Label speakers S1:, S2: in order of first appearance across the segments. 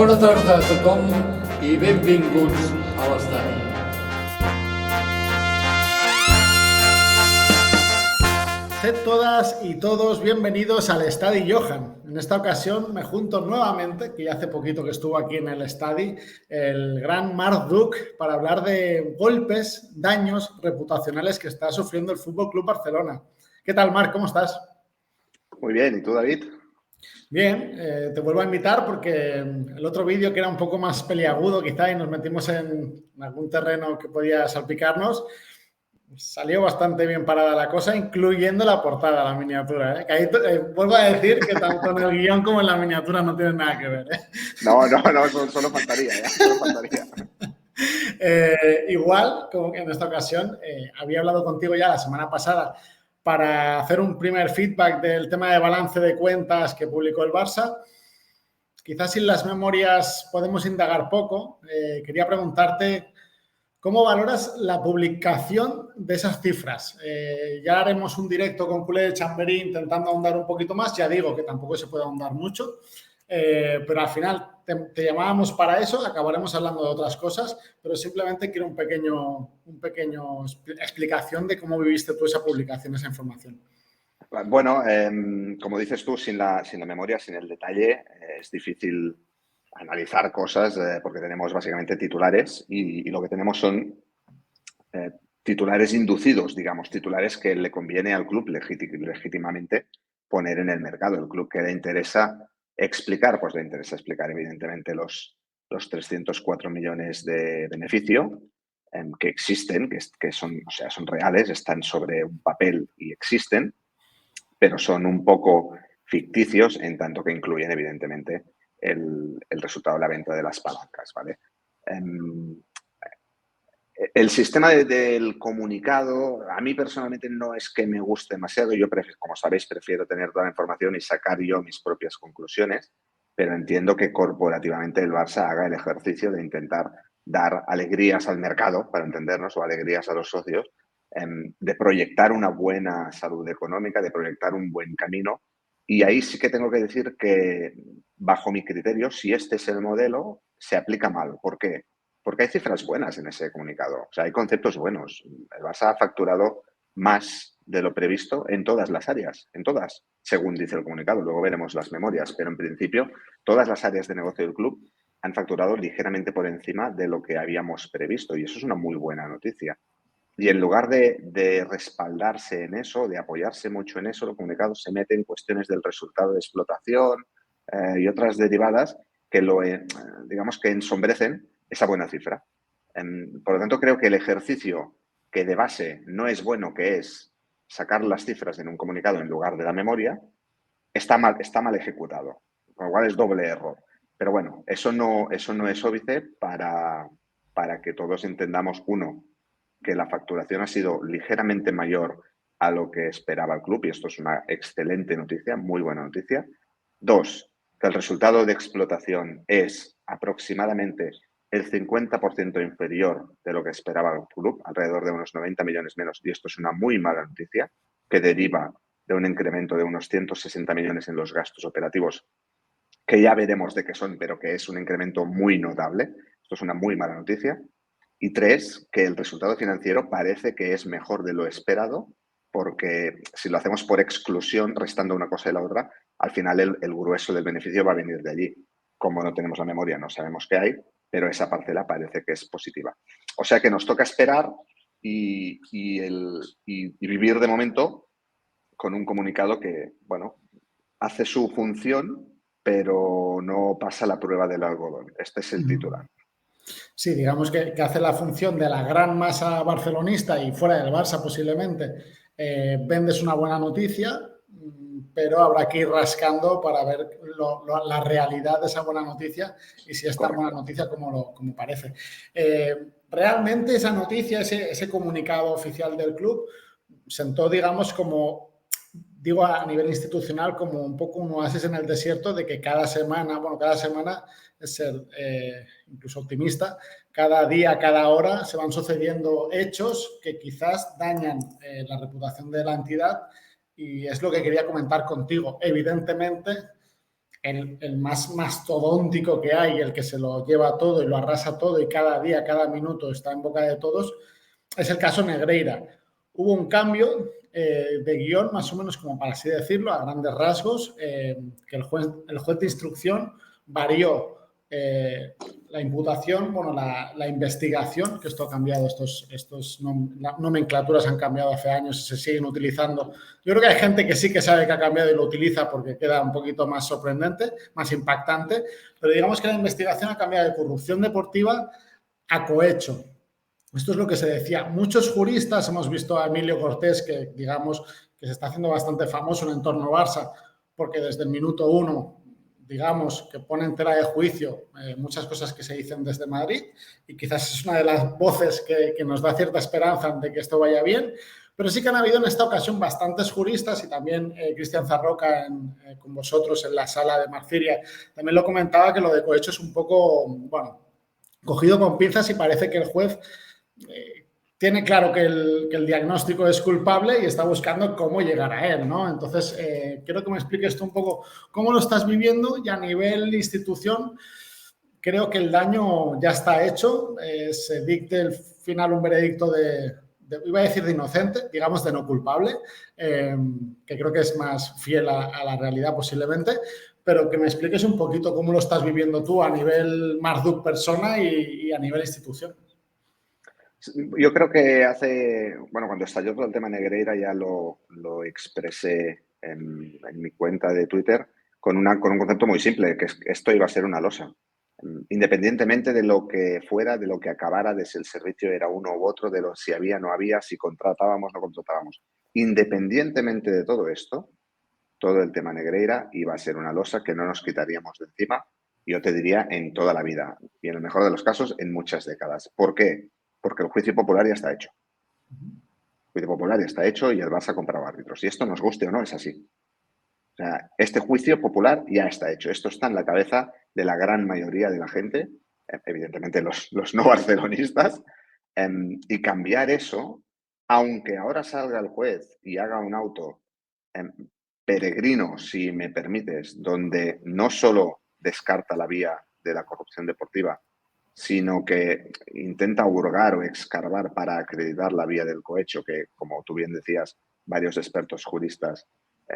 S1: Bona tarda a tothom i benvinguts a l'estadi.
S2: Sed todas y todos bienvenidos al Estadi Johan. En esta ocasión me junto nuevamente, que ya hace poquito que estuvo aquí en el Estadi, el gran Marc Duch, para hablar de golpes, daños reputacionales que está sufriendo el Fútbol Club Barcelona. ¿Qué tal, Marc? ¿Cómo estás?
S3: Muy bien, ¿y tú, David?
S2: Bien, te vuelvo a invitar porque el otro vídeo, que era un poco más peliagudo quizá y nos metimos en algún terreno que podía salpicarnos, salió bastante bien parada la cosa, incluyendo la portada, la miniatura. Que ahí, vuelvo a decir que tanto en el guión como en la miniatura no tienen nada que ver.
S3: No, solo faltaría, ¿eh? Solo faltaría.
S2: Igual, como que en esta ocasión, había hablado contigo ya la semana pasada para hacer un primer feedback del tema de balance de cuentas que publicó el Barça. Quizás sin las memorias podemos indagar poco. Quería preguntarte ¿cómo valoras la publicación de esas cifras? Ya haremos un directo con Culé de Chamberí intentando ahondar un poquito más. Ya digo que tampoco se puede ahondar mucho, pero al final te llamábamos para eso. Acabaremos hablando de otras cosas, pero simplemente quiero un pequeño explicación de cómo viviste tú esa publicación, esa información.
S3: Bueno, como dices tú, sin la memoria, sin el detalle, es difícil analizar cosas porque tenemos básicamente titulares y lo que tenemos son titulares inducidos, digamos, titulares que le conviene al club legítimamente poner en el mercado. El club que le interesa explicar, pues le interesa explicar evidentemente los 304 millones de beneficio que existen, que son, o sea, son reales, están sobre un papel y existen, pero son un poco ficticios en tanto que incluyen evidentemente el resultado de la venta de las palancas, ¿vale? El sistema del comunicado, a mí personalmente no es que me guste demasiado. Yo, como sabéis, prefiero tener toda la información y sacar yo mis propias conclusiones, pero entiendo que corporativamente el Barça haga el ejercicio de intentar dar alegrías al mercado, para entendernos, o alegrías a los socios, de proyectar una buena salud económica, de proyectar un buen camino. Y ahí sí que tengo que decir que, bajo mi criterio, si este es el modelo, se aplica mal. ¿Por qué? Porque hay cifras buenas en ese comunicado. O sea, hay conceptos buenos. El Barça ha facturado más de lo previsto en todas las áreas, en todas, según dice el comunicado. Luego veremos las memorias, pero en principio todas las áreas de negocio del club han facturado ligeramente por encima de lo que habíamos previsto y eso es una muy buena noticia. Y en lugar de respaldarse en eso, de apoyarse mucho en eso, el comunicado se mete en cuestiones del resultado de explotación y otras derivadas que digamos que ensombrecen esa buena cifra. Por lo tanto, creo que el ejercicio que de base no es bueno, que es sacar las cifras en un comunicado en lugar de la memoria, está mal ejecutado, con lo cual es doble error. Pero bueno, eso no es óbice para que todos entendamos, uno, que la facturación ha sido ligeramente mayor a lo que esperaba el club, y esto es una excelente noticia, muy buena noticia. Dos, que el resultado de explotación es aproximadamente el 50% inferior de lo que esperaba el club, alrededor de unos 90 millones menos, y esto es una muy mala noticia, que deriva de un incremento de unos 160 millones en los gastos operativos, que ya veremos de qué son, pero que es un incremento muy notable. Esto es una muy mala noticia. Y tres, que el resultado financiero parece que es mejor de lo esperado, porque si lo hacemos por exclusión, restando una cosa y la otra, al final el grueso del beneficio va a venir de allí. Como no tenemos la memoria, no sabemos qué hay, pero esa parcela parece que es positiva. O sea que nos toca esperar y vivir de momento con un comunicado que, bueno, hace su función, pero no pasa la prueba del algodón. Este es el titular.
S2: Sí, digamos que hace la función de la gran masa barcelonista y fuera del Barça posiblemente. Vendes una buena noticia, pero habrá que ir rascando para ver la realidad de esa buena noticia y si es tan buena noticia como parece. Realmente esa noticia, ese comunicado oficial del club, sentó, digamos, digo a nivel institucional, como un poco un oasis en el desierto de que cada semana es ser incluso optimista, cada día, cada hora se van sucediendo hechos que quizás dañan la reputación de la entidad y es lo que quería comentar contigo. Evidentemente, el más mastodóntico que hay, el que se lo lleva todo y lo arrasa todo y cada día, cada minuto está en boca de todos, es el caso Negreira. Hubo un cambio de guión, más o menos como para así decirlo, a grandes rasgos, que el juez de instrucción varió la imputación, bueno, la investigación, que esto ha cambiado, estos nomenclaturas han cambiado hace años y se siguen utilizando. Yo creo que hay gente que sí que sabe que ha cambiado y lo utiliza porque queda un poquito más sorprendente, más impactante, pero digamos que la investigación ha cambiado de corrupción deportiva a cohecho. Esto es lo que se decía. Muchos juristas, hemos visto a Emilio Cortés, que digamos que se está haciendo bastante famoso en el entorno Barça, porque desde el minuto 1, digamos, que pone en tela de juicio muchas cosas que se dicen desde Madrid, y quizás es una de las voces que nos da cierta esperanza de que esto vaya bien, pero sí que han habido en esta ocasión bastantes juristas, y también Cristian Zarroca con vosotros en la sala de Marciria también lo comentaba, que lo de cohecho es un poco, bueno, cogido con pinzas, y parece que el juez tiene claro que el diagnóstico es culpable y está buscando cómo llegar a él, ¿no? Entonces, quiero que me expliques tú un poco cómo lo estás viviendo, y a nivel institución, creo que el daño ya está hecho, se dicte el final un veredicto iba a decir de inocente, digamos de no culpable, que creo que es más fiel a la realidad posiblemente, pero que me expliques un poquito cómo lo estás viviendo tú a nivel Marduk persona y a nivel institución.
S3: Yo creo que cuando estalló todo el tema Negreira ya lo expresé en mi cuenta de Twitter con un concepto muy simple, que es que esto iba a ser una losa. Independientemente de lo que fuera, de lo que acabara, de si el servicio era uno u otro, de si había o no había, si contratábamos o no contratábamos. Independientemente de todo esto, todo el tema Negreira iba a ser una losa que no nos quitaríamos de encima, yo te diría, en toda la vida. Y en el mejor de los casos, en muchas décadas. ¿Por qué? Porque el juicio popular ya está hecho. El juicio popular ya está hecho y el Barça ha comprado árbitros. Y esto nos guste o no, es así. O sea, este juicio popular ya está hecho. Esto está en la cabeza de la gran mayoría de la gente, evidentemente los no barcelonistas, y cambiar eso, aunque ahora salga el juez y haga un auto peregrino, si me permites, donde no solo descarta la vía de la corrupción deportiva, sino que intenta hurgar o escarbar para acreditar la vía del cohecho, que, como tú bien decías, varios expertos juristas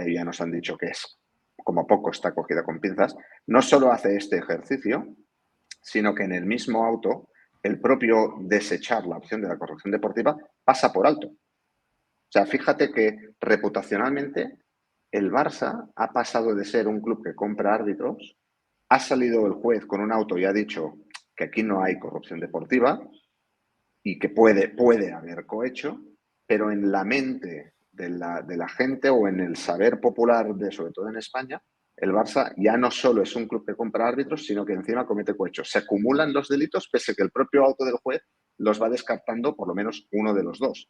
S3: ya nos han dicho que es, como poco, está cogida con pinzas. No solo hace este ejercicio, sino que en el mismo auto, el propio desechar la opción de la corrupción deportiva pasa por alto. O sea, fíjate que reputacionalmente el Barça ha pasado de ser un club que compra árbitros, ha salido el juez con un auto y ha dicho que aquí no hay corrupción deportiva y que puede haber cohecho, pero en la mente de la gente o en el saber popular, sobre todo en España, el Barça ya no solo es un club que compra árbitros, sino que encima comete cohecho. Se acumulan los delitos, pese a que el propio auto del juez los va descartando por lo menos uno de los dos.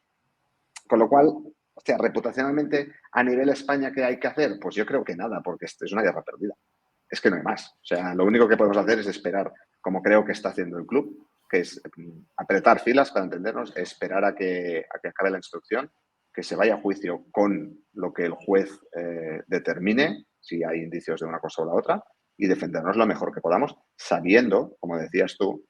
S3: Con lo cual, o sea, reputacionalmente, a nivel España, ¿qué hay que hacer? Pues yo creo que nada, porque es una guerra perdida. Es que no hay más. O sea, lo único que podemos hacer es esperar, como creo que está haciendo el club, que es apretar filas para entendernos, esperar a que acabe la instrucción, que se vaya a juicio con lo que el juez determine, si hay indicios de una cosa o la otra, y defendernos lo mejor que podamos, sabiendo, como decías tú,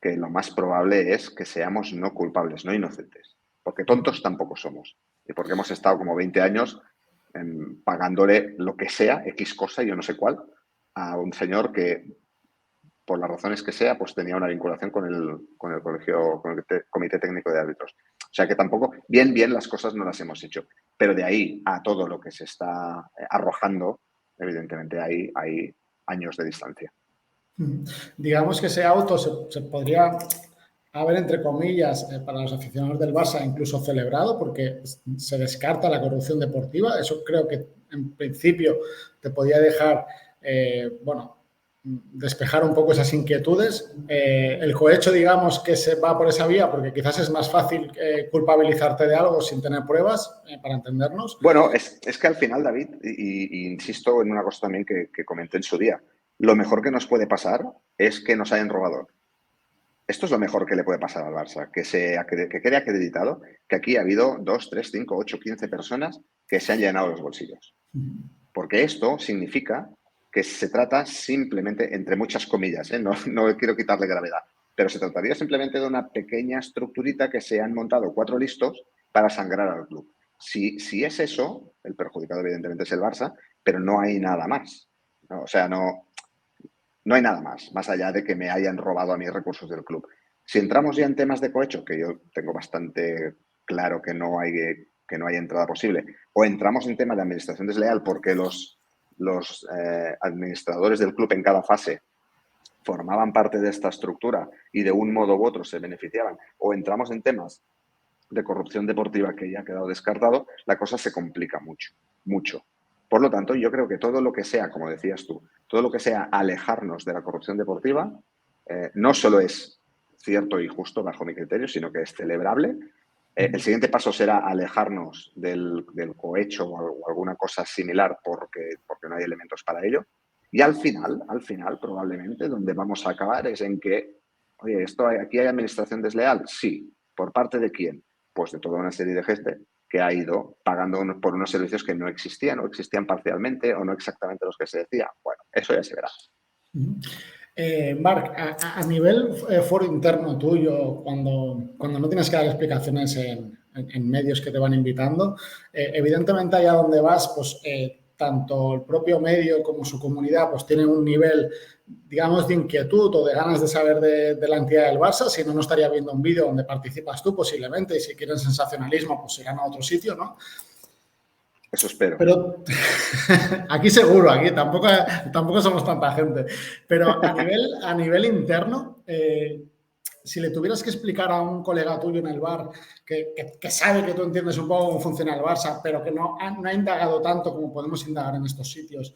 S3: que lo más probable es que seamos no culpables, no inocentes. Porque tontos tampoco somos. Y porque hemos estado como 20 años pagándole lo que sea, X cosa, yo no sé cuál, a un señor que, por las razones que sea, pues tenía una vinculación con el colegio, con el comité técnico de árbitros. O sea que tampoco, bien las cosas no las hemos hecho. Pero de ahí a todo lo que se está arrojando, evidentemente hay años de distancia.
S2: Digamos que ese auto se podría haber, entre comillas, para los aficionados del Barça, incluso celebrado, porque se descarta la corrupción deportiva. Eso creo que, en principio, te podía dejar, despejar un poco esas inquietudes. El cohecho, digamos, que se va por esa vía, porque quizás es más fácil culpabilizarte de algo sin tener pruebas, para entendernos.
S3: Bueno, es que al final, David, y insisto en una cosa también que comenté en su día, lo mejor que nos puede pasar es que nos hayan robado. Esto es lo mejor que le puede pasar al Barça, que quede acreditado que aquí ha habido 2, 3, 5, 8, 15 personas que se han llenado los bolsillos. Porque esto significa que se trata simplemente, entre muchas comillas, no quiero quitarle gravedad, pero se trataría simplemente de una pequeña estructurita que se han montado 4 listos para sangrar al club. Si es eso, el perjudicado evidentemente es el Barça, pero no hay nada más, ¿no? O sea, no hay nada más allá de que me hayan robado a mí recursos del club. Si entramos ya en temas de cohecho, que yo tengo bastante claro que no hay entrada posible, o entramos en temas de administración desleal porque los administradores del club en cada fase formaban parte de esta estructura y de un modo u otro se beneficiaban, o entramos en temas de corrupción deportiva que ya ha quedado descartado, la cosa se complica mucho, mucho. Por lo tanto, yo creo que todo lo que sea, como decías tú, todo lo que sea alejarnos de la corrupción deportiva, no solo es cierto y justo bajo mi criterio, sino que es celebrable. El siguiente paso será alejarnos del cohecho o alguna cosa similar porque no hay elementos para ello. Y al final, probablemente, donde vamos a acabar es en que, oye, aquí hay administración desleal. Sí. ¿Por parte de quién? Pues de toda una serie de gente que ha ido pagando por unos servicios que no existían o existían parcialmente o no exactamente los que se decía. Bueno, eso ya se verá.
S2: Marc, a nivel foro interno tuyo, cuando no tienes que dar explicaciones en medios que te van invitando, evidentemente allá donde vas, pues tanto el propio medio como su comunidad pues tienen un nivel, digamos, de inquietud o de ganas de saber de la entidad del Barça. Si no, no estaría viendo un vídeo donde participas tú posiblemente, y si quieren sensacionalismo, pues irán a otro sitio, ¿no?
S3: Eso espero.
S2: Pero aquí seguro, aquí tampoco somos tanta gente. Pero a nivel interno, si le tuvieras que explicar a un colega tuyo en el bar que sabe que tú entiendes un poco cómo funciona el Barça, pero que no ha indagado tanto como podemos indagar en estos sitios,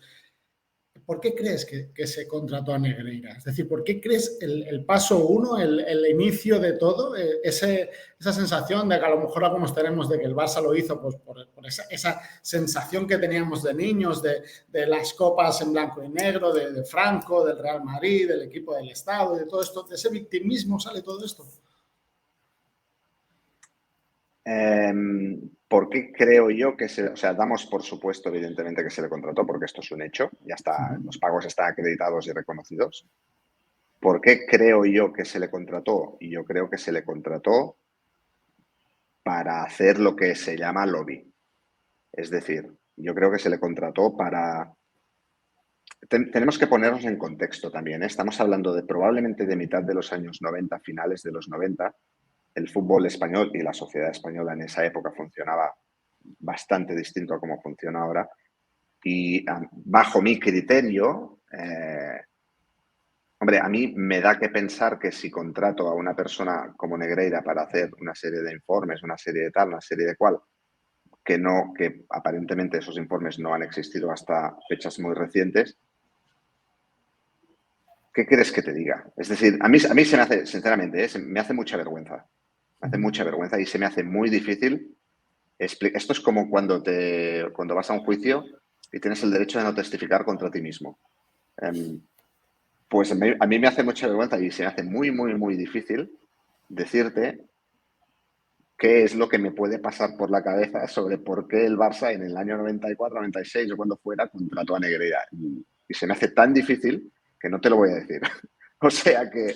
S2: ¿por qué crees que se contrató a Negreira? Es decir, ¿por qué crees el paso uno, el inicio de todo, esa sensación de que a lo mejor algunos tenemos de que el Barça lo hizo pues, por esa sensación que teníamos de niños, de las copas en blanco y negro, de Franco, del Real Madrid, del equipo del Estado, de todo esto, de ese victimismo sale todo esto?
S3: ¿Por qué creo yo que o sea, damos por supuesto, evidentemente, que se le contrató, porque esto es un hecho, ya está, los pagos están acreditados y reconocidos. ¿Por qué creo yo que se le contrató? Y yo creo que se le contrató para hacer lo que se llama lobby. Es decir, yo creo que se le contrató para... Tenemos que ponernos en contexto también, ¿eh? Estamos hablando de probablemente de mitad de los años 90, finales de los 90. El fútbol español y la sociedad española en esa época funcionaba bastante distinto a cómo funciona ahora. Y bajo mi criterio, hombre, a mí me da que pensar que si contrato a una persona como Negreira para hacer una serie de informes, una serie de tal, una serie de cual, que aparentemente esos informes no han existido hasta fechas muy recientes, ¿qué quieres que te diga? Es decir, a mí se me hace, sinceramente, me hace mucha vergüenza. Me hace mucha vergüenza y se me hace muy difícil explicar. Esto es como cuando vas a un juicio y tienes el derecho de no testificar contra ti mismo. Pues a mí me hace mucha vergüenza y se me hace muy, muy, muy difícil decirte qué es lo que me puede pasar por la cabeza sobre por qué el Barça en el año 94, 96 o cuando fuera contrató a Negreira. Y se me hace tan difícil que no te lo voy a decir. O sea que...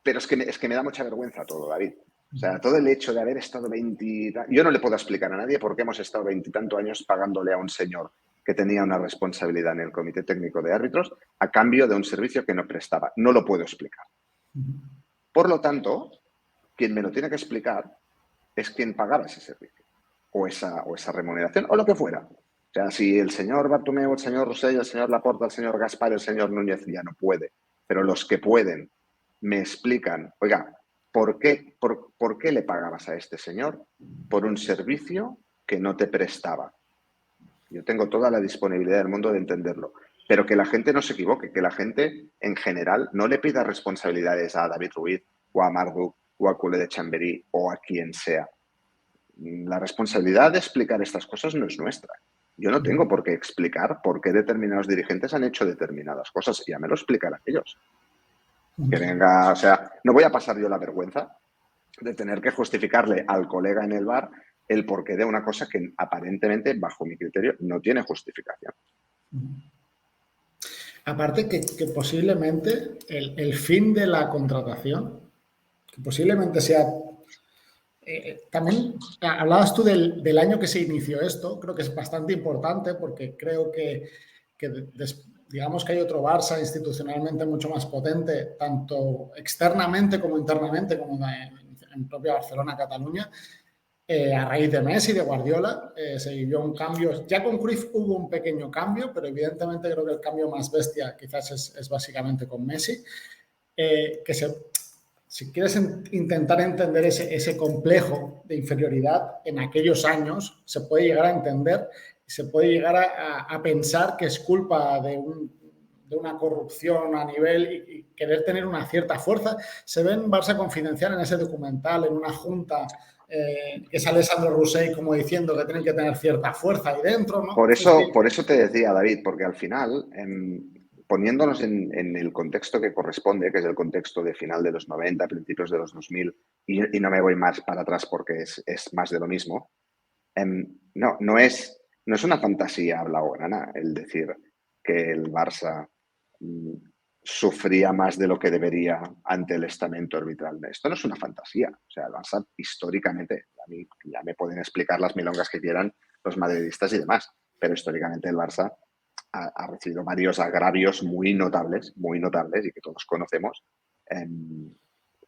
S3: Pero es que me da mucha vergüenza todo, David. O sea, todo el hecho de haber estado 20... Yo no le puedo explicar a nadie por qué hemos estado 20 y tantos años pagándole a un señor que tenía una responsabilidad en el Comité Técnico de Árbitros a cambio de un servicio que no prestaba. No lo puedo explicar. Por lo tanto, quien me lo tiene que explicar es quien pagaba ese servicio o esa remuneración o lo que fuera. O sea, si el señor Bartomeu, el señor Rossell, el señor Laporta, el señor Gaspar, el señor Núñez ya no puede, pero los que pueden me explican, oiga, ¿por qué le pagabas a este señor por un servicio que no te prestaba? Yo tengo toda la disponibilidad del mundo de entenderlo, pero que la gente no se equivoque, que la gente en general no le pida responsabilidades a David Ruiz o a Marduk o a Cule de Chamberí o a quien sea. La responsabilidad de explicar estas cosas no es nuestra. Yo no tengo por qué explicar por qué determinados dirigentes han hecho determinadas cosas, y ya me lo explicarán ellos. Que venga, o sea, no voy a pasar yo la vergüenza de tener que justificarle al colega en el bar el porqué de una cosa que aparentemente, bajo mi criterio, no tiene justificación.
S2: Aparte que posiblemente el fin de la contratación, que posiblemente sea... también hablabas tú del año que se inició esto, creo que es bastante importante porque creo que digamos que hay otro Barça institucionalmente mucho más potente, tanto externamente como internamente, como en propia Barcelona, Cataluña, a raíz de Messi, de Guardiola, se vivió un cambio. Ya con Cruyff hubo un pequeño cambio, pero evidentemente creo que el cambio más bestia quizás es básicamente con Messi. Que si quieres intentar entender ese complejo de inferioridad en aquellos años, se puede llegar a entender, se puede llegar a pensar que es culpa de una corrupción a nivel y querer tener una cierta fuerza. Se ve en Barça Confidencial, en ese documental, en una junta, que sale Sandro Rossell como diciendo que tienen que tener cierta fuerza ahí dentro, ¿no?
S3: Por eso te decía, David, porque al final, poniéndonos en el contexto que corresponde, que es el contexto de final de los 90, principios de los 2000, y no me voy más para atrás porque es más de lo mismo, no es una fantasía blaugrana el decir que el Barça sufría más de lo que debería ante el estamento arbitral. Esto no es una fantasía. O sea, el Barça históricamente, a mí ya me pueden explicar las milongas que quieran los madridistas y demás, pero históricamente el Barça ha recibido varios agravios muy notables y que todos conocemos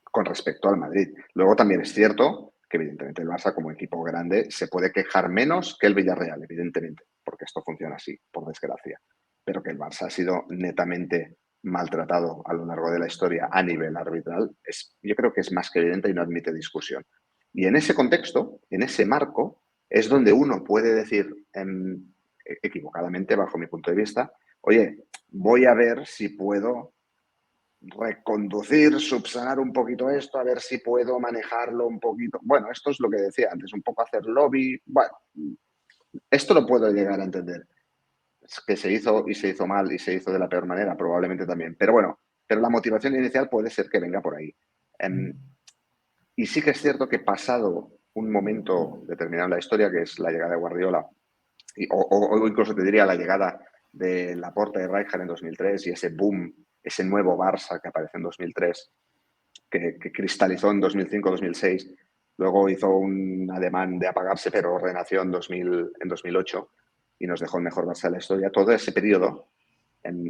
S3: con respecto al Madrid. Luego también es cierto que evidentemente el Barça como equipo grande se puede quejar menos que el Villarreal, evidentemente, porque esto funciona así, por desgracia. Pero que el Barça ha sido netamente maltratado a lo largo de la historia a nivel arbitral, yo creo que es más que evidente y no admite discusión. Y en ese contexto, en ese marco, es donde uno puede decir, equivocadamente, bajo mi punto de vista, oye, voy a ver si puedo reconducir, subsanar un poquito esto, a ver si puedo manejarlo un poquito. Bueno, esto es lo que decía antes, un poco hacer lobby. Bueno, esto lo puedo llegar a entender. Es que se hizo y se hizo mal y se hizo de la peor manera, probablemente también. Pero bueno, pero la motivación inicial puede ser que venga por ahí. Y sí que es cierto que pasado un momento determinado en la historia, que es la llegada de Guardiola, o incluso te diría la llegada de Laporta y Rijkaard en 2003 y ese boom, ese nuevo Barça que apareció en 2003, que cristalizó en 2005-2006, luego hizo un ademán de apagarse, pero renació en 2008 y nos dejó el mejor Barça de la historia. Todo ese periodo,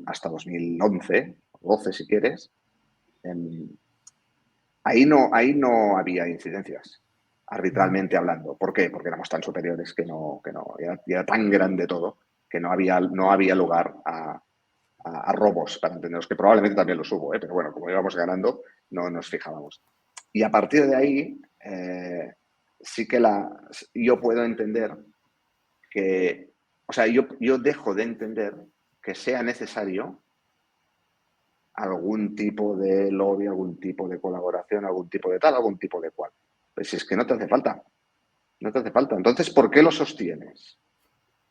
S3: hasta 2011, 12 si quieres, ahí no había incidencias, arbitralmente hablando. ¿Por qué? Porque éramos tan superiores que era tan grande todo que no había lugar a robos, para entenderos, que probablemente también los hubo, pero bueno, como íbamos ganando, no nos fijábamos. Y a partir de ahí, sí que yo puedo entender que, o sea, yo dejo de entender que sea necesario algún tipo de lobby, algún tipo de colaboración, algún tipo de tal, algún tipo de cual. Pues si es que no te hace falta, no te hace falta. Entonces, ¿por qué lo sostienes?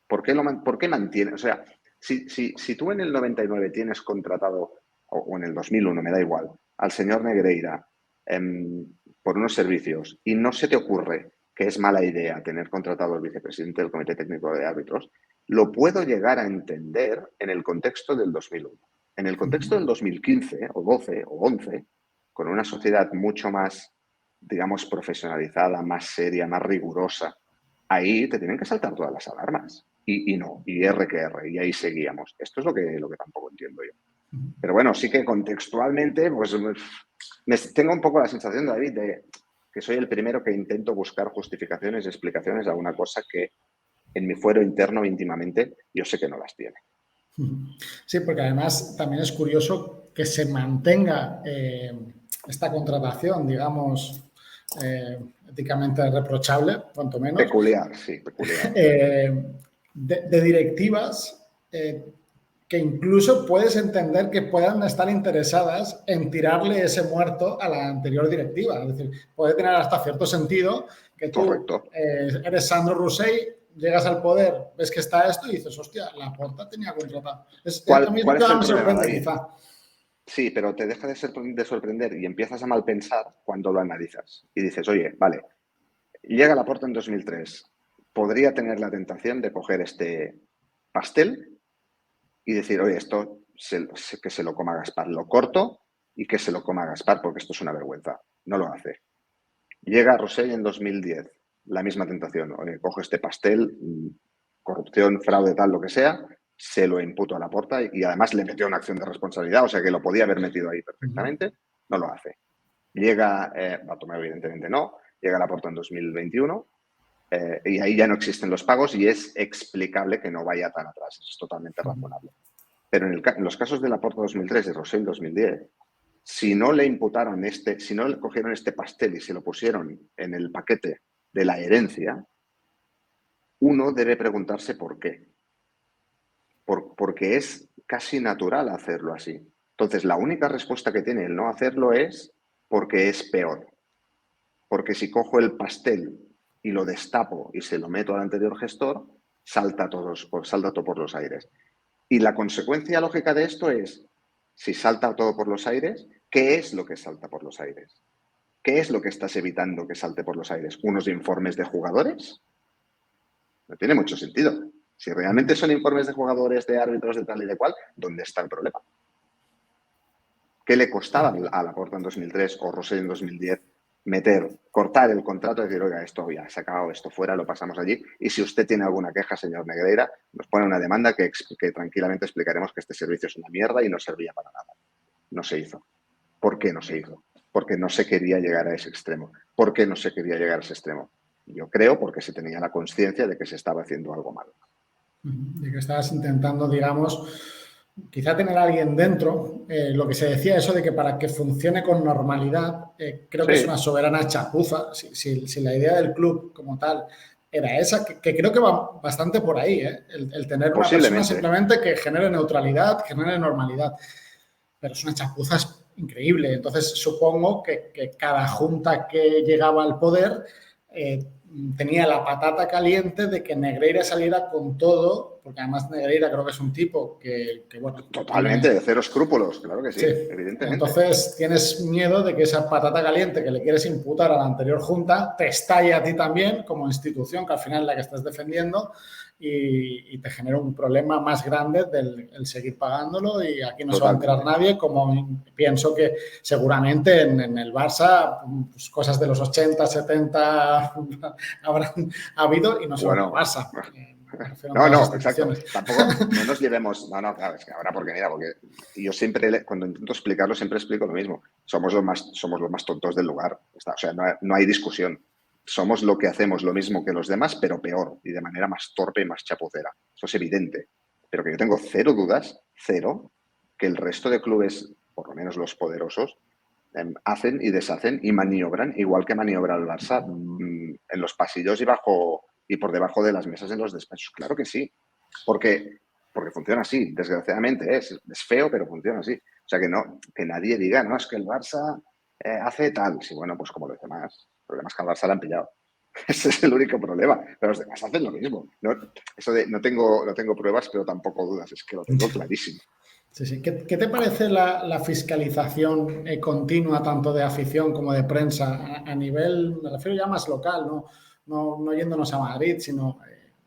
S3: ¿Por qué mantienes? O sea, si tú en el 99 tienes contratado, o en el 2001, me da igual, al señor Negreira por unos servicios y no se te ocurre que es mala idea tener contratado al vicepresidente del Comité Técnico de Árbitros, lo puedo llegar a entender en el contexto del 2001. En el contexto del 2015 o 12 o 11, con una sociedad mucho más, digamos, profesionalizada, más seria, más rigurosa, ahí te tienen que saltar todas las alarmas. Y no, y R que R, y ahí seguíamos. Esto es lo que tampoco entiendo yo. Pero bueno, sí que contextualmente, pues tengo un poco la sensación, David, de que soy el primero que intento buscar justificaciones y explicaciones a una cosa que en mi fuero interno íntimamente yo sé que no las tiene.
S2: Sí, porque además también es curioso que se mantenga esta contratación, digamos, éticamente reprochable, cuanto menos,
S3: Peculiar, sí, peculiar.
S2: de directivas que incluso puedes entender que puedan estar interesadas en tirarle ese muerto a la anterior directiva. Es decir, puede tener hasta cierto sentido que tú
S3: Correcto.
S2: eres Sandro Rossell, llegas al poder, ves que está esto y dices, hostia, Laporta tenía contratado. A mí es lo
S3: ¿Cuál
S2: que
S3: es
S2: más
S3: el
S2: me
S3: problema,
S2: sorprende,
S3: David?
S2: quizá.
S3: Sí, pero te deja de sorprender y empiezas a malpensar cuando lo analizas. Y dices, oye, vale, llega Laporta en 2003. Podría tener la tentación de coger este pastel y decir, oye, esto que se lo coma Gaspar. Lo corto y que se lo coma Gaspar, porque esto es una vergüenza. No lo hace. Llega Rosell en 2010, la misma tentación. Oye, cojo este pastel, corrupción, fraude, tal, lo que sea, se lo imputo a Laporta y además le metió una acción de responsabilidad, o sea que lo podía haber metido ahí perfectamente, no lo hace. Llega, Bartomeu evidentemente no, llega Laporta en 2021 y ahí ya no existen los pagos y es explicable que no vaya tan atrás, es totalmente razonable. Pero en los casos de Laporta 2003 y Rosell 2010, si no le imputaron si no le cogieron este pastel y se lo pusieron en el paquete de la herencia, uno debe preguntarse por qué. Porque es casi natural hacerlo así. Entonces, la única respuesta que tiene el no hacerlo es porque es peor. Porque si cojo el pastel y lo destapo y se lo meto al anterior gestor, salta todo por los aires. Y la consecuencia lógica de esto es, si salta todo por los aires, ¿qué es lo que salta por los aires? ¿Qué es lo que estás evitando que salte por los aires? ¿Unos informes de jugadores? No tiene mucho sentido. Si realmente son informes de jugadores, de árbitros, de tal y de cual, ¿dónde está el problema? ¿Qué le costaba a Laporta en 2003 o Rosell en 2010 cortar el contrato y decir, oiga, esto ya se ha acabado, esto fuera, lo pasamos allí? Y si usted tiene alguna queja, señor Negreira, nos pone una demanda que tranquilamente explicaremos que este servicio es una mierda y no servía para nada. No se hizo. ¿Por qué no se hizo? Porque no se quería llegar a ese extremo. ¿Por qué no se quería llegar a ese extremo? Yo creo porque se tenía la conciencia de que se estaba haciendo algo mal.
S2: De que estabas intentando, digamos, quizá tener a alguien dentro. Lo que se decía, eso de que para que funcione con normalidad, creo que es una soberana chapuza. Si la idea del club como tal era esa, que creo que va bastante por ahí, el tener una persona simplemente que genere neutralidad, genere normalidad. Pero es una chapuza increíble. Entonces, supongo que cada junta que llegaba al poder tenía la patata caliente de que Negreira saliera con todo, porque además Negreira creo que es un tipo que bueno...
S3: Totalmente, de cero escrúpulos, claro que sí, evidentemente.
S2: Entonces tienes miedo de que esa patata caliente que le quieres imputar a la anterior junta te estalle a ti también como institución, que al final es la que estás defendiendo, y te genera un problema más grande del el seguir pagándolo, y aquí no se va a enterar nadie, como pienso que seguramente en el Barça pues, cosas de los 80, 70 habrán habido y no solo en el Barça.
S3: No, exacto. Tampoco no nos llevemos... No, claro, es que ahora porque yo siempre, cuando intento explicarlo, siempre explico lo mismo. Somos los más tontos del lugar. O sea, no hay discusión. Somos lo que hacemos lo mismo que los demás, pero peor y de manera más torpe y más chapucera. Eso es evidente. Pero que yo tengo cero dudas, que el resto de clubes, por lo menos los poderosos, hacen y deshacen y maniobran, igual que maniobra el Barça, en los pasillos y por debajo de las mesas en los despachos. Claro que sí, porque funciona así, desgraciadamente. Es feo, pero funciona así. O sea, que nadie diga, no, es que el Barça hace tal. Sí, bueno, pues como los demás. El problema es que al Barça le han pillado. Ese es el único problema. Pero los demás hacen lo mismo. No tengo pruebas, pero tampoco dudas. Es que lo tengo clarísimo.
S2: Sí. ¿Qué te parece la fiscalización continua, tanto de afición como de prensa, a nivel, me refiero ya más local, no yéndonos a Madrid, sino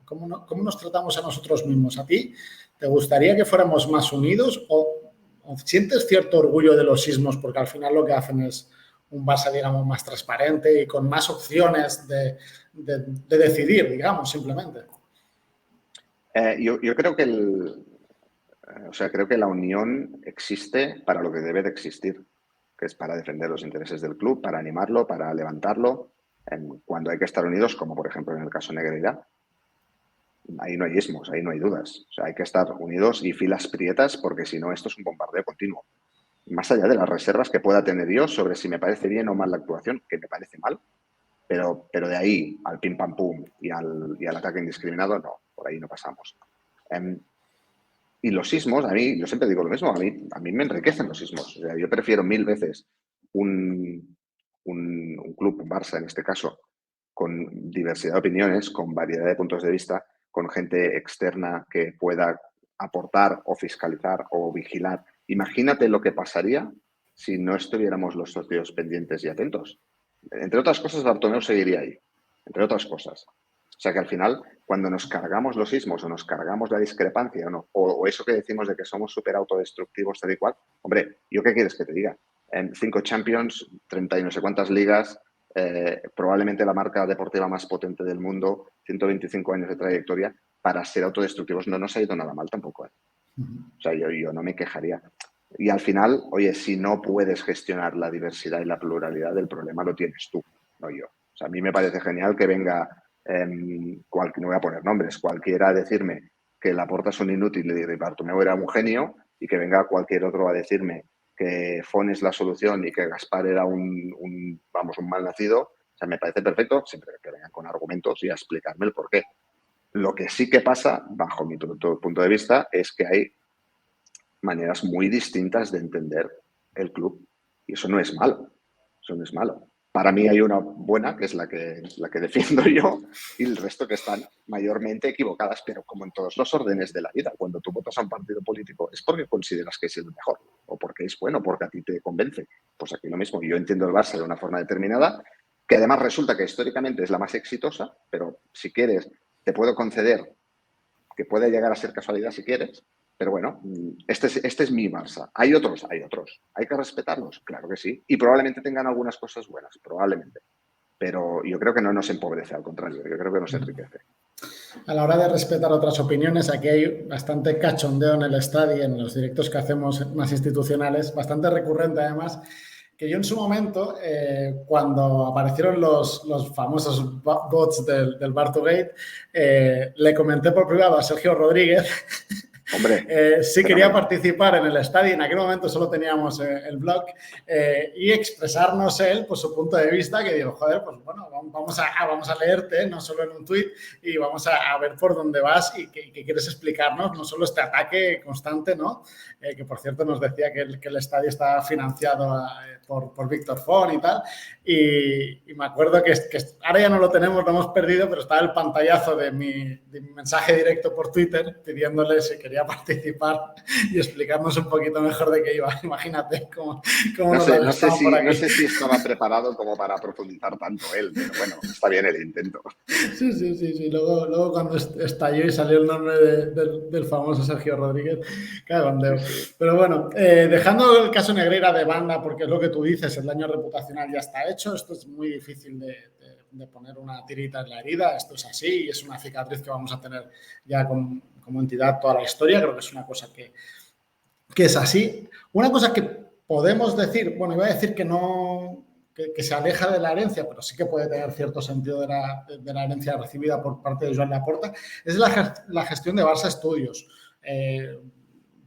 S2: cómo nos tratamos a nosotros mismos? ¿A ti te gustaría que fuéramos más unidos o sientes cierto orgullo de los sismos porque al final lo que hacen es un Barça, digamos, más transparente y con más opciones de decidir, digamos, simplemente?
S3: Yo creo que creo que la unión existe para lo que debe de existir, que es para defender los intereses del club, para animarlo, para levantarlo, cuando hay que estar unidos, como por ejemplo en el caso Negreira. Ahí no hay ismos, ahí no hay dudas. O sea, hay que estar unidos y filas prietas porque si no esto es un bombardeo continuo. Más allá de las reservas que pueda tener yo sobre si me parece bien o mal la actuación, que me parece mal, pero de ahí al pim pam pum y al ataque indiscriminado, no, por ahí no pasamos. Y los sismos, yo siempre digo lo mismo, a mí me enriquecen los sismos. O sea, yo prefiero 1000 veces un club, un Barça en este caso, con diversidad de opiniones, con variedad de puntos de vista, con gente externa que pueda aportar o fiscalizar o vigilar. Imagínate lo que pasaría si no estuviéramos los socios pendientes y atentos. Entre otras cosas, Bartomeu seguiría ahí. Entre otras cosas. O sea que al final, cuando nos cargamos los ismos o nos cargamos la discrepancia o eso que decimos de que somos súper autodestructivos, tal y cual, hombre, ¿yo qué quieres que te diga? En 5 Champions, 30 y no sé cuántas ligas, probablemente la marca deportiva más potente del mundo, 125 años de trayectoria, para ser autodestructivos no nos ha ido nada mal tampoco. O sea, yo no me quejaría. Y al final, oye, si no puedes gestionar la diversidad y la pluralidad, el problema lo tienes tú, no yo. O sea, a mí me parece genial que venga, no voy a poner nombres, cualquiera a decirme que Laporta es un inútil y Bartomeu era un genio, y que venga cualquier otro a decirme que Fon es la solución y que Gaspar era un malnacido. O sea, me parece perfecto, siempre que vengan con argumentos y a explicarme el porqué. Lo que sí que pasa, bajo mi punto de vista, es que hay maneras muy distintas de entender el club. Y eso no es malo. Eso no es malo. Para mí hay una buena, que es la que defiendo yo, y el resto que están mayormente equivocadas, pero como en todos los órdenes de la vida, cuando tú votas a un partido político es porque consideras que es el mejor, o porque es bueno, porque a ti te convence. Pues aquí lo mismo. Yo entiendo el Barça de una forma determinada, que además resulta que históricamente es la más exitosa, pero si quieres, te puedo conceder que puede llegar a ser casualidad si quieres. Pero bueno, este es mi Barça. Hay otros. ¿Hay que respetarlos? Claro que sí. Y probablemente tengan algunas cosas buenas, probablemente. Pero yo creo que no nos empobrece, al contrario, yo creo que nos enriquece.
S2: A la hora de respetar otras opiniones, aquí hay bastante cachondeo en el estadio, en los directos que hacemos más institucionales, bastante recurrente además, que yo en su momento, cuando aparecieron los famosos bots del Bartogate, le comenté por privado a Sergio Rodríguez.
S3: Hombre,
S2: sí quería participar en el estadio, en aquel momento solo teníamos el blog, y expresarnos él, pues su punto de vista, que digo, joder, pues bueno, vamos a leerte, no solo en un tuit, y vamos a ver por dónde vas y qué quieres explicarnos, no solo este ataque constante, ¿no? Que por cierto nos decía que el estadio está financiado por Víctor Fon y tal, y me acuerdo que ahora ya no lo tenemos, lo hemos perdido, pero estaba el pantallazo de mi mensaje directo por Twitter pidiéndole si quería participar y explicarnos un poquito mejor de qué iba. Imagínate cómo
S3: no sé si estaba preparado como para profundizar tanto él, pero bueno, está bien el intento.
S2: Sí. Luego cuando estalló y salió el nombre del famoso Sergio Rodríguez, cagondeo. Pero bueno, dejando el caso Negreira de banda, porque es lo que tú dices, el daño reputacional ya está hecho, esto es muy difícil de poner una tirita en la herida, esto es así y es una cicatriz que vamos a tener ya como entidad toda la historia, creo que es una cosa que es así. Una cosa que podemos decir, bueno, iba a decir que no, que se aleja de la herencia, pero sí que puede tener cierto sentido de la herencia recibida por parte de Joan Laporta, es la gestión de Barça Studios.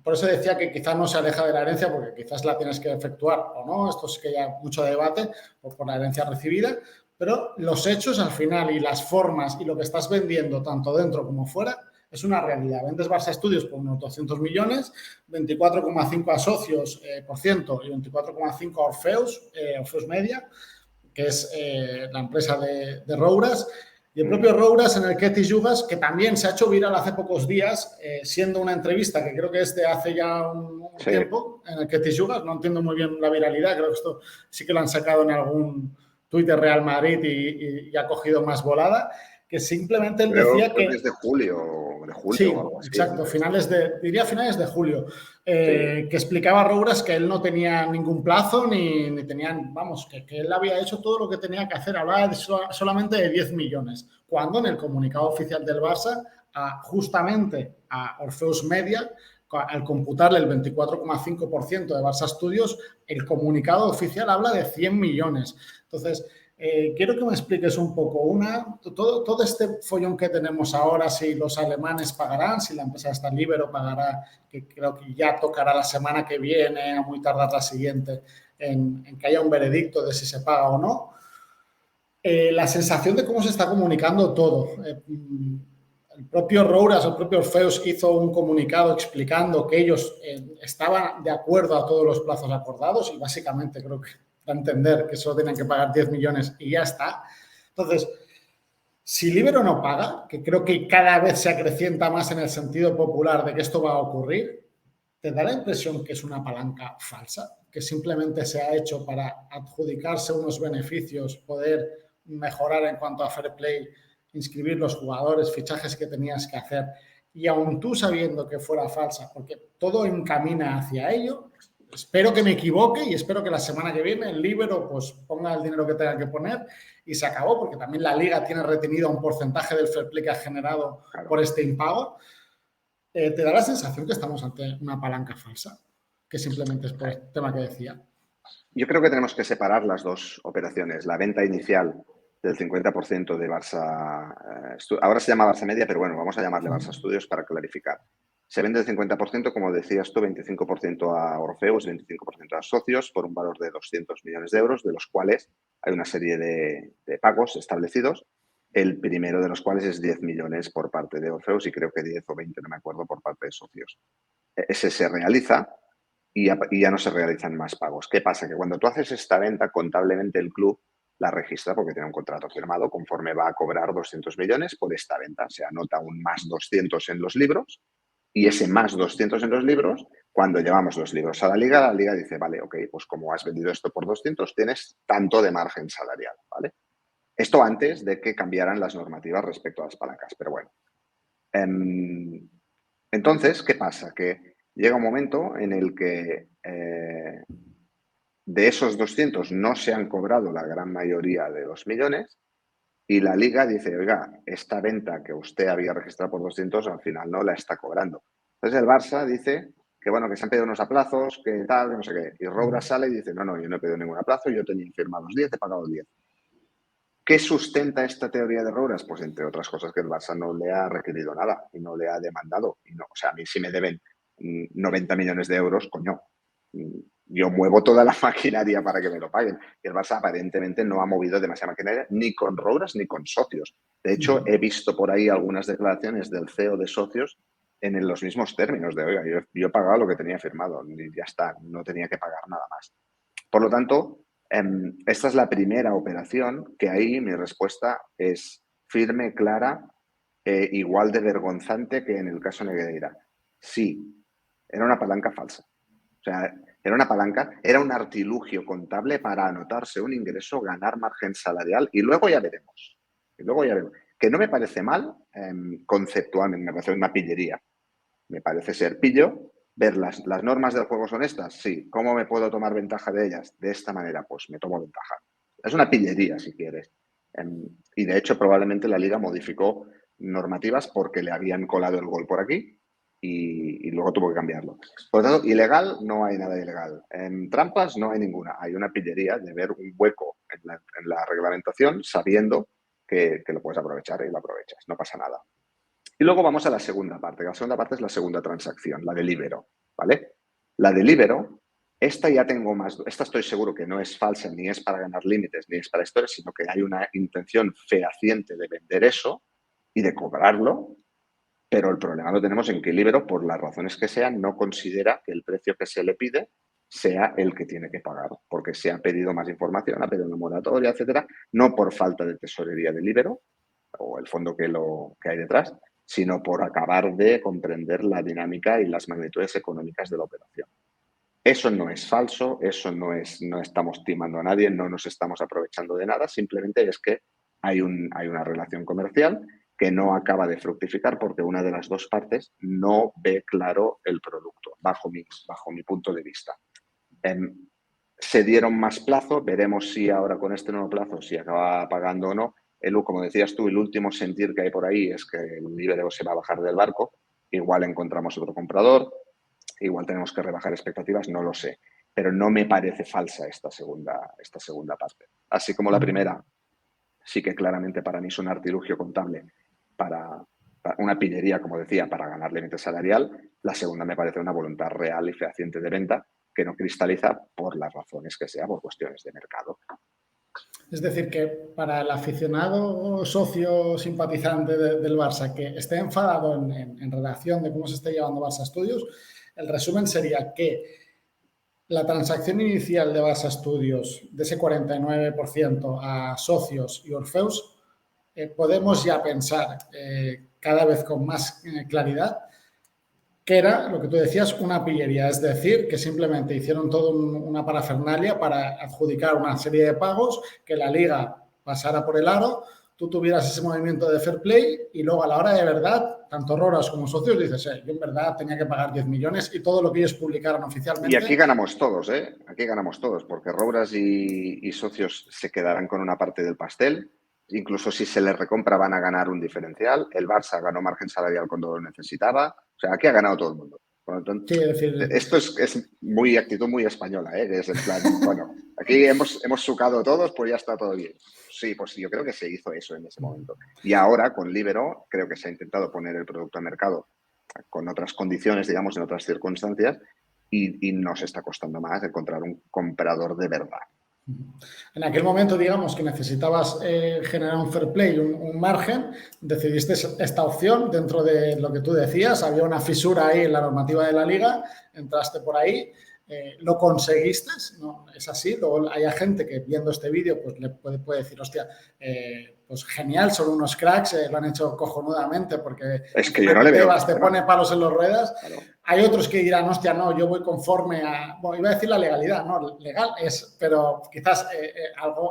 S2: Por eso decía que quizás no se aleja de la herencia, porque quizás la tienes que efectuar o no, esto es que hay mucho debate por la herencia recibida, pero los hechos al final y las formas y lo que estás vendiendo tanto dentro como fuera es una realidad. Vendes Barça Studios por unos 200 millones, 24,5 a socios por ciento y 24,5 a Orfeus Media, que es la empresa de Rouras. Y el propio Rouras en el Que t'hi jugues, que también se ha hecho viral hace pocos días, siendo una entrevista que creo que es de hace ya un tiempo, en el Que t'hi jugues. No entiendo muy bien la viralidad, creo que esto sí que lo han sacado en algún tuit de Real Madrid y ha cogido más volada, que simplemente él decía que...
S3: es de julio
S2: sí,
S3: o algo así.
S2: Exacto, finales de julio, que explicaba Rouras que él no tenía ningún plazo ni tenían, vamos, que él había hecho todo lo que tenía que hacer, hablaba solamente de 10 millones, cuando en el comunicado oficial del Barça, justamente a Orfeus Media, al computarle el 24,5% de Barça Studios, el comunicado oficial habla de 100 millones. Entonces, quiero que me expliques un poco todo este follón que tenemos ahora, si los alemanes pagarán, si la empresa está libre o pagará, que creo que ya tocará la semana que viene, a muy tardar la siguiente, en que haya un veredicto de si se paga o no. La sensación de cómo se está comunicando todo. El propio Rouras, el propio Orfeus hizo un comunicado explicando que ellos estaban de acuerdo a todos los plazos acordados y básicamente creo que da a entender que solo tienen que pagar 10 millones y ya está. Entonces, si Libero no paga, que creo que cada vez se acrecienta más en el sentido popular de que esto va a ocurrir, ¿te da la impresión que es una palanca falsa? Que simplemente se ha hecho para adjudicarse unos beneficios, poder mejorar en cuanto a fair play inscribir los jugadores, fichajes que tenías que hacer, y aun tú sabiendo que fuera falsa, porque todo encamina hacia ello, espero que me equivoque y espero que la semana que viene el Líbero pues ponga el dinero que tenga que poner y se acabó, porque también la Liga tiene retenido un porcentaje del fair play que ha generado por este impago. ¿Te da la sensación que estamos ante una palanca falsa? Que simplemente es por el tema que decía.
S3: Yo creo que tenemos que separar las dos operaciones. La venta inicial del 50% de Barça, ahora se llama Barça Media, pero bueno, vamos a llamarle Barça Studios para clarificar. Se vende el 50%, como decías tú, 25% a Orfeus, 25% a socios, por un valor de 200 millones de euros, de los cuales hay una serie de pagos establecidos. El primero de los cuales es 10 millones por parte de Orfeus y creo que 10 o 20, no me acuerdo, por parte de socios. Ese se realiza y ya no se realizan más pagos. ¿Qué pasa? Que cuando tú haces esta venta, contablemente el club la registra porque tiene un contrato firmado conforme va a cobrar 200 millones por esta venta. Se anota un más 200 en los libros y ese más 200 en los libros, cuando llevamos los libros a la Liga dice, vale, ok, pues como has vendido esto por 200, tienes tanto de margen salarial, ¿vale? Esto antes de que cambiaran las normativas respecto a las palancas, pero bueno. Entonces, ¿qué pasa? Que llega un momento en el que de esos 200 no se han cobrado la gran mayoría de los millones y la Liga dice, oiga, esta venta que usted había registrado por 200 al final no la está cobrando. Entonces el Barça dice que bueno, que se han pedido unos aplazos, que tal, que no sé qué. Y Roura sale y dice, no, yo no he pedido ningún aplazo, yo tenía firmados 10, he pagado 10. ¿Qué sustenta esta teoría de Rouras? Pues entre otras cosas que el Barça no le ha requerido nada y no le ha demandado. Y no, o sea, a mí si me deben 90 millones de euros, coño, yo muevo toda la maquinaria para que me lo paguen. Y el Barça aparentemente no ha movido demasiada maquinaria ni con Rouras ni con socios. De hecho, he visto por ahí algunas declaraciones del CEO de socios en los mismos términos de, oiga, yo he pagado lo que tenía firmado y ya está, no tenía que pagar nada más. Por lo tanto, esta es la primera operación que ahí mi respuesta es firme, clara, igual de vergonzante que en el caso Negreira. Sí, era una palanca falsa. O sea, era una palanca, era un artilugio contable para anotarse un ingreso, ganar margen salarial y luego ya veremos. Que no me parece mal conceptualmente, me parece una pillería. Me parece ser pillo. Ver las normas del juego son estas, sí. ¿Cómo me puedo tomar ventaja de ellas? De esta manera, pues me tomo ventaja. Es una pillería, si quieres. Y de hecho, probablemente la Liga modificó normativas porque le habían colado el gol por aquí y luego tuvo que cambiarlo. Por lo tanto, ilegal, no hay nada ilegal. En trampas no hay ninguna. Hay una pillería de ver un hueco en la reglamentación sabiendo que lo puedes aprovechar y lo aprovechas. No pasa nada. Y luego vamos a la segunda parte. La segunda parte es la segunda transacción, la del Líbero, ¿vale? La del Líbero, esta ya tengo más... Esta estoy seguro que no es falsa, ni es para ganar límites, ni es para historias, sino que hay una intención fehaciente de vender eso y de cobrarlo, pero el problema lo tenemos en que Líbero, por las razones que sean, no considera que el precio que se le pide sea el que tiene que pagar, porque se ha pedido más información, ha pedido una moratoria, etcétera, no por falta de tesorería de Líbero o el fondo que hay detrás, sino por acabar de comprender la dinámica y las magnitudes económicas de la operación. Eso no es falso, no estamos timando a nadie, no nos estamos aprovechando de nada, simplemente es que hay una relación comercial que no acaba de fructificar porque una de las dos partes no ve claro el producto, bajo mi punto de vista. Se dieron más plazo, veremos si ahora con este nuevo plazo, si acaba pagando o no. Como decías tú, el último sentir que hay por ahí es que el Líbero se va a bajar del barco. Igual encontramos otro comprador, igual tenemos que rebajar expectativas, no lo sé. Pero no me parece falsa esta segunda parte. Así como la primera, sí que claramente para mí es un artilugio contable para una pillería, como decía, para ganar límite salarial. La segunda me parece una voluntad real y fehaciente de venta que no cristaliza por las razones que sea, por cuestiones de mercado.
S2: Es decir, que para el aficionado socio simpatizante del Barça que esté enfadado en relación de cómo se está llevando Barça Studios, el resumen sería que la transacción inicial de Barça Studios de ese 49% a socios y Orfeus, podemos ya pensar cada vez con más claridad que era, lo que tú decías, una pillería, es decir, que simplemente hicieron toda una parafernalia para adjudicar una serie de pagos, que la Liga pasara por el aro, tú tuvieras ese movimiento de fair play y luego a la hora de verdad, tanto Roras como socios dices, yo en verdad tenía que pagar 10 millones y todo lo que ellos publicaron oficialmente.
S3: Y aquí ganamos todos, ¿eh? Aquí ganamos todos, porque Roras y socios se quedarán con una parte del pastel. Incluso si se les recompra van a ganar un diferencial. El Barça ganó margen salarial cuando lo necesitaba. O sea, aquí ha ganado todo el mundo. Por lo tanto,
S2: sí, es decir,
S3: esto es muy actitud muy española, ¿eh? Que es en plan, bueno, aquí hemos sucado todos, pues ya está todo bien. Sí, pues yo creo que se hizo eso en ese momento. Y ahora con Libero creo que se ha intentado poner el producto al mercado con otras condiciones, digamos, en otras circunstancias, y nos está costando más encontrar un comprador de verdad.
S2: En aquel momento, digamos, que necesitabas generar un fair play, un margen, decidiste esta opción dentro de lo que tú decías, había una fisura ahí en la normativa de la liga, entraste por ahí, lo conseguiste, ¿no? Es así. Luego hay gente que viendo este vídeo pues le puede decir, hostia, pues genial, son unos cracks, lo han hecho cojonudamente porque
S3: es que yo no le veo
S2: te pone palos en las ruedas.
S3: Claro.
S2: Hay otros que dirán, hostia, no, yo voy conforme a... Bueno, iba a decir la legalidad, no, legal es, pero quizás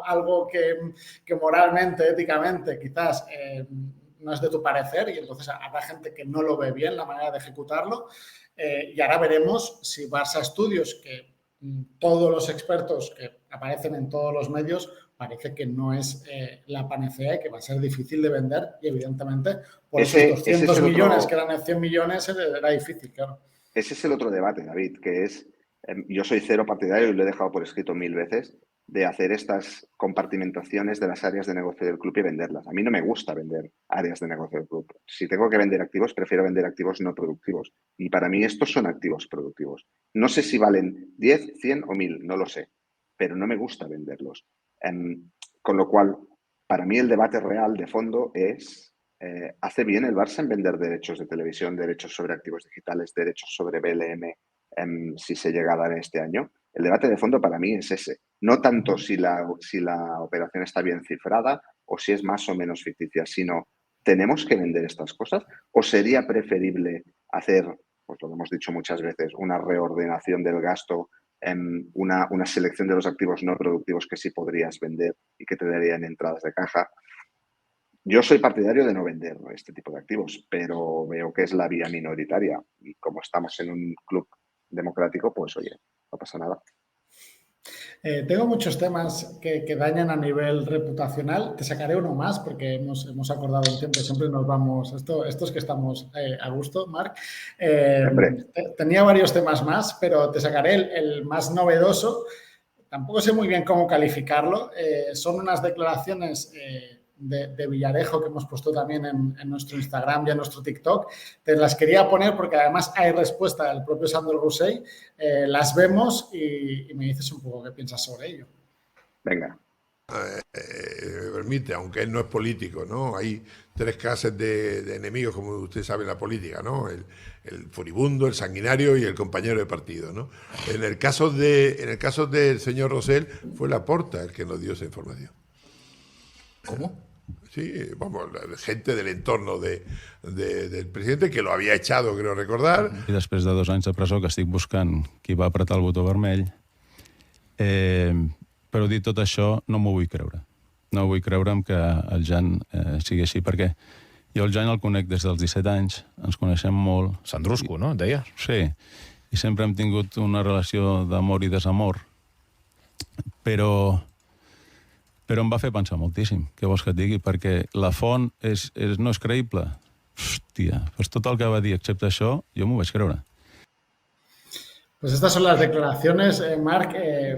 S2: algo que moralmente, éticamente, quizás no es de tu parecer y entonces habrá gente que no lo ve bien la manera de ejecutarlo. Y ahora veremos si Barça Studios, que todos los expertos que aparecen en todos los medios, parece que no es la panacea y que va a ser difícil de vender y evidentemente por esos 200 millones que eran 100 millones era difícil, claro.
S3: Ese es el otro debate, David, que es, yo soy cero partidario y lo he dejado por escrito 1000 veces, de hacer estas compartimentaciones de las áreas de negocio del club y venderlas. A mí no me gusta vender áreas de negocio del club. Si tengo que vender activos, prefiero vender activos no productivos. Y para mí estos son activos productivos. No sé si valen 10, 100 o 1000, no lo sé, pero no me gusta venderlos. Con lo cual, para mí el debate real de fondo es, ¿hace bien el Barça en vender derechos de televisión, derechos sobre activos digitales, derechos sobre BLM, si se llega a dar este año? El debate de fondo para mí es ese. No tanto si la operación está bien cifrada o si es más o menos ficticia, sino ¿tenemos que vender estas cosas? ¿O sería preferible hacer, pues lo hemos dicho muchas veces, una reordenación del gasto, una selección de los activos no productivos que sí podrías vender y que te darían entradas de caja? Yo soy partidario de no vender este tipo de activos, pero veo que es la vía minoritaria y como estamos en un club democrático, pues oye, no pasa nada.
S2: Tengo muchos temas que dañan a nivel reputacional. Te sacaré uno más porque hemos acordado un tiempo. Siempre nos vamos. Estos que estamos a gusto, Marc. Tenía varios temas más, pero te sacaré el más novedoso. Tampoco sé muy bien cómo calificarlo. Son unas declaraciones de Villarejo que hemos puesto también en nuestro Instagram y en nuestro TikTok. Te las quería poner porque además hay respuesta del propio Sandro Rossell. Las vemos y me dices un poco qué piensas sobre ello.
S3: Venga.
S4: Me permite, aunque él no es político, ¿no? Hay tres clases de enemigos, como usted sabe en la política, ¿no? El furibundo, el sanguinario y el compañero de partido, ¿no? En el caso del señor Rossell, fue Laporta el que nos dio esa información.
S1: ¿Cómo?
S4: Sí, vamos, la gente del entorno del presidente, que lo había echado, creo recordar.
S5: I després de 2 anys de presó que estic buscant qui va apretar el botó vermell, però dit tot això, no m'ho vull creure. No vull creure'm que el Jan sigui així, perquè jo el Jan el conec des dels 17 anys, ens coneixem molt.
S6: Sandrusco, no? Et deies?
S5: Sí, i sempre hem tingut una relació d'amor i desamor, però em va fer pensar moltíssim, què vols que et digui, perquè la font no és creïble. Hòstia, pues tot el que va dir, excepte això, jo m'ho vaig creure.
S2: Pues estas son las declaraciones, Marc,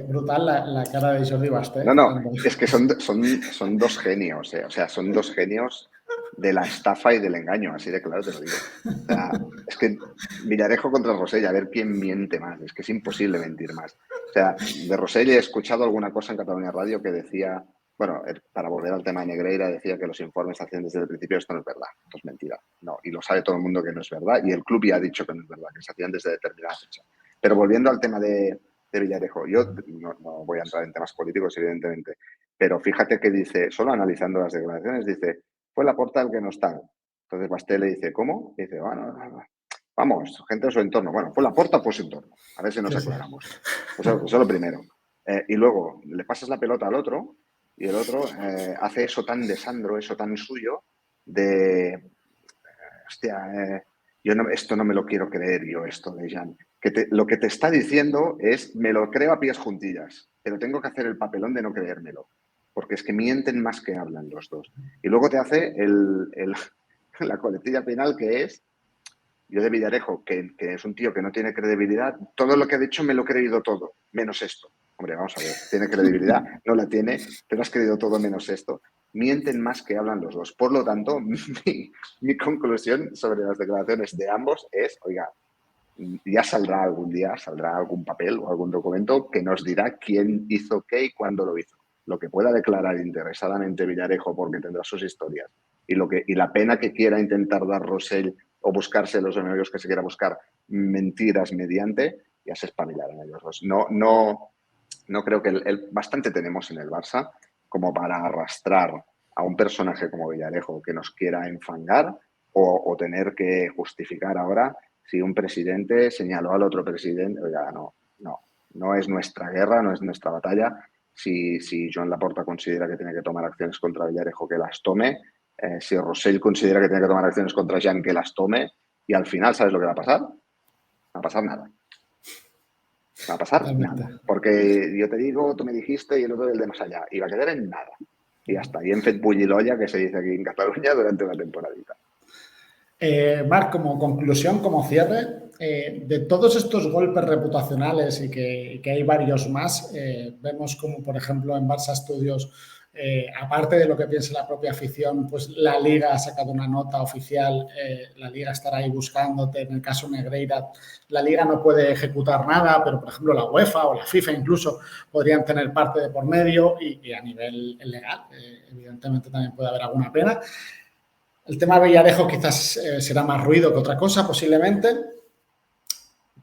S2: brutal la cara de Jordi Basté.
S3: No, es que son dos genios, o sea, son dos genios de la estafa y del engaño, así de claro te lo digo. O sea, es que Villarejo contra Rossell, a ver quién miente más, es que es imposible mentir más. O sea, de Rossell he escuchado alguna cosa en Cataluña Radio que decía, bueno, para volver al tema de Negreira, decía que los informes hacían desde el principio, esto no es verdad, esto es mentira. No, y lo sabe todo el mundo que no es verdad, y el club ya ha dicho que no es verdad, que se hacían desde determinada fecha. Pero volviendo al tema de Villarejo, yo no voy a entrar en temas políticos, evidentemente, pero fíjate que dice, solo analizando las declaraciones, dice, fue Laporta el que no está. Entonces Basté le dice, ¿cómo? Y dice, bueno, vamos, gente de su entorno. Bueno, ¿fue Laporta o fue su entorno? A ver si nos aclaramos. Eso es lo primero. Y luego le pasas la pelota al otro y el otro hace eso tan de Sandro, eso tan suyo, de, hostia, esto no me lo quiero creer yo, esto de Jan. Lo que te está diciendo es, me lo creo a pies juntillas, pero tengo que hacer el papelón de no creérmelo, porque es que mienten más que hablan los dos. Y luego te hace la coletilla final, que es, yo de Villarejo, que es un tío que no tiene credibilidad, todo lo que ha dicho me lo he creído todo, menos esto. Hombre, vamos a ver, tiene credibilidad, no la tiene, pero has creído todo menos esto. Mienten más que hablan los dos. Por lo tanto, mi conclusión sobre las declaraciones de ambos es, oiga, ya saldrá algún día, saldrá algún papel o algún documento que nos dirá quién hizo qué y cuándo lo hizo. Lo que pueda declarar interesadamente Villarejo, porque tendrá sus historias, y la pena que quiera intentar dar Rosell o buscarse los enemigos que se quiera buscar mentiras mediante, ya se espabilarán ellos dos. No creo que bastante tenemos en el Barça como para arrastrar a un personaje como Villarejo que nos quiera enfangar o tener que justificar ahora si un presidente señaló al otro presidente. Oiga, no es nuestra guerra, no es nuestra batalla. Si Joan Laporta considera que tiene que tomar acciones contra Villarejo, que las tome. Si Rosell considera que tiene que tomar acciones contra Jan, que las tome. Y al final, ¿sabes lo que va a pasar? No va a pasar nada. No va a pasar
S2: Totalmente.
S3: nada. Porque yo te digo, tú me dijiste y el otro del de más allá. Y va a quedar en nada. Y hasta ahí en fet bullilolla, que se dice aquí en Cataluña durante una temporadita.
S2: Marc, como conclusión, como cierre, de todos estos golpes reputacionales y que hay varios más, vemos como, por ejemplo, en Barça Studios, aparte de lo que piensa la propia afición, pues la Liga ha sacado una nota oficial, la Liga estará ahí buscándote. En el caso Negreira, la Liga no puede ejecutar nada, pero, por ejemplo, la UEFA o la FIFA incluso podrían tener parte de por medio y a nivel legal, evidentemente, también puede haber alguna pena. El tema de Villarejo quizás será más ruido que otra cosa, posiblemente.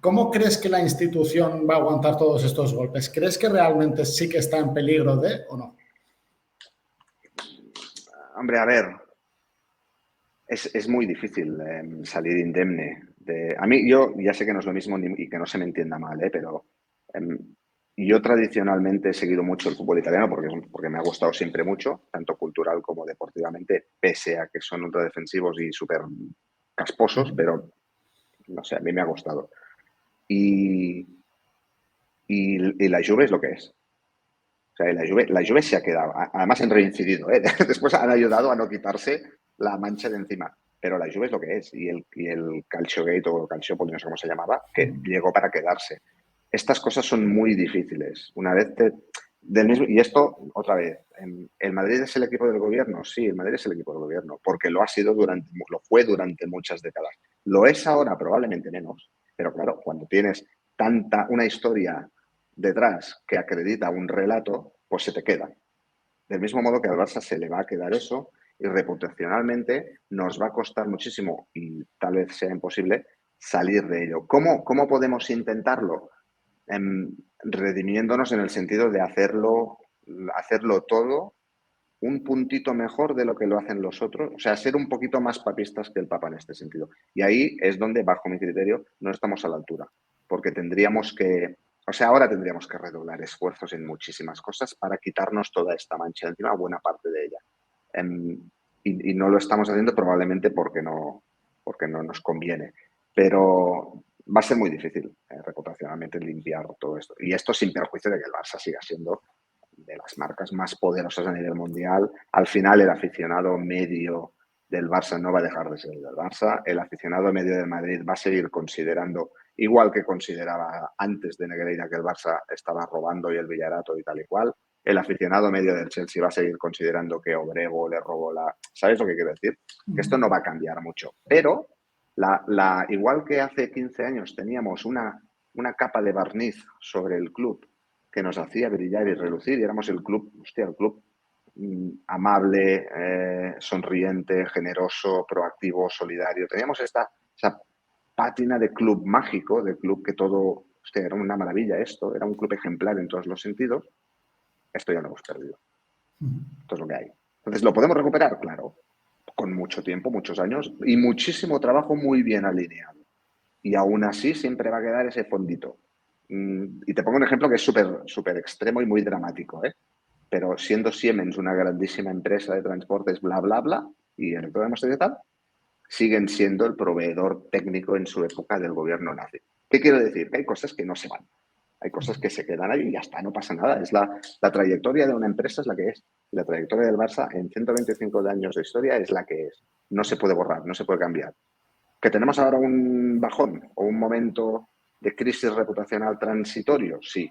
S2: ¿Cómo crees que la institución va a aguantar todos estos golpes? ¿Crees que realmente sí que está en peligro de o no?
S3: Hombre, a ver, es muy difícil salir indemne. A mí, yo ya sé que no es lo mismo y que no se me entienda mal, pero yo tradicionalmente he seguido mucho el fútbol italiano porque me ha gustado siempre mucho, tanto cultural como deportivamente, pese a que son ultradefensivos y súper casposos, pero no sé, a mí me ha gustado. Y la Juve es lo que es. O sea, la Juve se ha quedado, además han reincidido, después han ayudado a no quitarse la mancha de encima, pero la Juve es lo que es, y el Calciogate o Calciopoli, no sé cómo se llamaba, que llegó para quedarse. Estas cosas son muy difíciles. Una vez y esto, otra vez, ¿el Madrid es el equipo del gobierno? Sí, el Madrid es el equipo del gobierno, porque lo fue durante muchas décadas. Lo es ahora, probablemente menos, pero claro, cuando tienes una historia detrás que acredita un relato, pues se te queda. Del mismo modo que al Barça se le va a quedar eso y reputacionalmente nos va a costar muchísimo y tal vez sea imposible salir de ello. ¿Cómo podemos intentarlo? Redimiéndonos en el sentido de hacerlo todo un puntito mejor de lo que lo hacen los otros, o sea, ser un poquito más papistas que el Papa en este sentido. Y ahí es donde, bajo mi criterio, no estamos a la altura, porque ahora tendríamos que redoblar esfuerzos en muchísimas cosas para quitarnos toda esta mancha de encima, buena parte de ella. Y no lo estamos haciendo probablemente porque no nos conviene, pero va a ser muy difícil reputacionalmente limpiar todo esto. Y esto sin perjuicio de que el Barça siga siendo de las marcas más poderosas a nivel mundial. Al final, el aficionado medio del Barça no va a dejar de ser el del Barça. El aficionado medio del Madrid va a seguir considerando, igual que consideraba antes de Negreira, que el Barça estaba robando y el Villarato y tal y cual. El aficionado medio del Chelsea va a seguir considerando que Obrego le robó ¿Sabes lo que quiero decir? Que esto no va a cambiar mucho. Pero, igual que hace 15 años teníamos una capa de barniz sobre el club que nos hacía brillar y relucir, y éramos el club amable, sonriente, generoso, proactivo, solidario. Teníamos esa pátina de club mágico, de club que todo, era una maravilla esto, era un club ejemplar en todos los sentidos. Esto ya lo hemos perdido. Esto es lo que hay. Entonces, ¿lo podemos recuperar? Claro, con mucho tiempo, muchos años y muchísimo trabajo muy bien alineado. Y aún así siempre va a quedar ese fondito. Y te pongo un ejemplo que es súper extremo y muy dramático, pero siendo Siemens una grandísima empresa de transportes, bla, bla, bla, y electrodomésticos y tal, siguen siendo el proveedor técnico en su época del gobierno nazi. ¿Qué quiero decir? Que hay cosas que no se van. Hay cosas que se quedan ahí y ya está, no pasa nada. Es la trayectoria de una empresa es la que es. Y la trayectoria del Barça en 125 años de historia es la que es. No se puede borrar, no se puede cambiar. ¿Que tenemos ahora un bajón o un momento de crisis reputacional transitorio? Sí.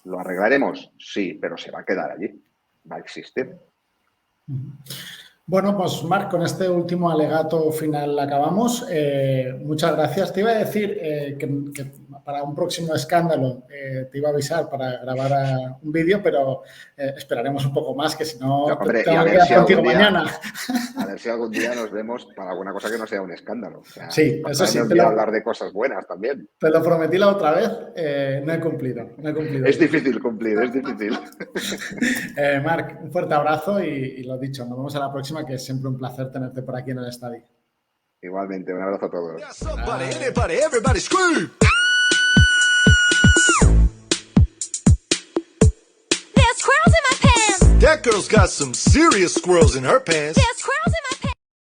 S3: ¿Lo arreglaremos? Sí, pero se va a quedar allí. Va a existir.
S2: Bueno, pues Marc, con este último alegato final acabamos. Muchas gracias. Te iba a decir que para un próximo escándalo te iba a avisar para grabar un vídeo, pero esperaremos un poco más, que si no,
S3: hombre,
S2: tengo que quedar contigo mañana.
S3: A ver si algún día nos vemos para alguna cosa que no sea un escándalo. O sea,
S2: sí, eso sí.
S3: Te hablar de cosas buenas también.
S2: Te lo prometí la otra vez, no he cumplido.
S3: Es difícil cumplir, es difícil.
S2: Marc, un fuerte abrazo y lo dicho, nos vemos a la próxima, que es siempre un placer tenerte por aquí en el estadio.
S3: Igualmente, un abrazo a todos.
S6: That girl's got some serious squirrels in her pants.
S7: There's squirrels in